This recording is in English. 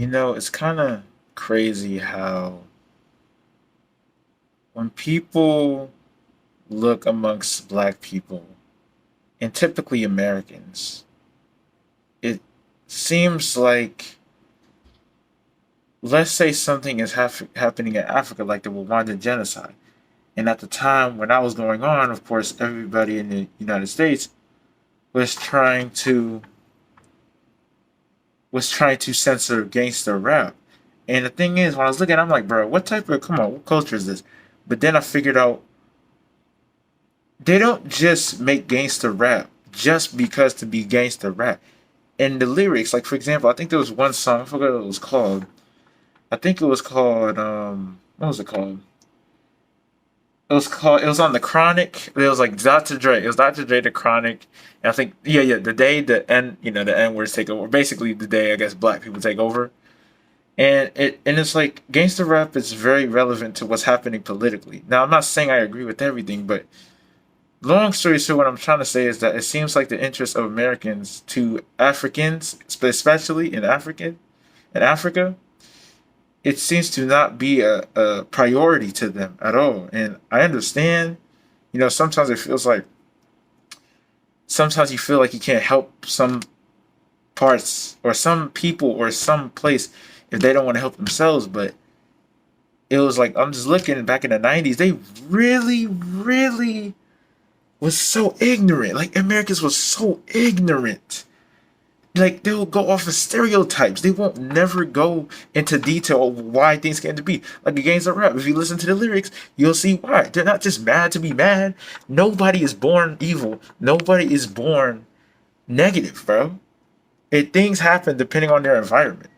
It's kind of crazy how when people look amongst black people, and typically Americans, it seems like, let's say something is happening in Africa, like the Rwandan genocide. And at the time when that was going on, of course, everybody in the United States was trying to censor gangster rap. And the thing is, when I was looking, I'm like, bro, what type of come on, what culture is this? But then I figured out they don't just make gangster rap just because to be gangster rap. And the lyrics, like for example, I think there was one song, I forgot what it was called. I think it was called what was it called? It was on the Chronic. It was like Dr. Dre. It was Dr. Dre the Chronic. And I think yeah, the day the N words take over. Basically the day I guess black people take over. And it's like gangster rap is very relevant to what's happening politically. Now I'm not saying I agree with everything, but long story short, what I'm trying to say is that it seems like the interest of Americans to Africans, especially in Africa, it seems to not be a priority to them at all. And I understand, sometimes it feels like sometimes you feel like you can't help some parts or some people or some place if they don't want to help themselves. But it was like I'm just looking back in the '90s, they really, really was so ignorant. Like Americans was so ignorant. Like they'll go off of stereotypes. They won't never go into detail of why things came to be. Like against a rap. If you listen to the lyrics, you'll see why. They're not just mad to be mad. Nobody is born evil. Nobody is born negative, bro. Things happen depending on their environment.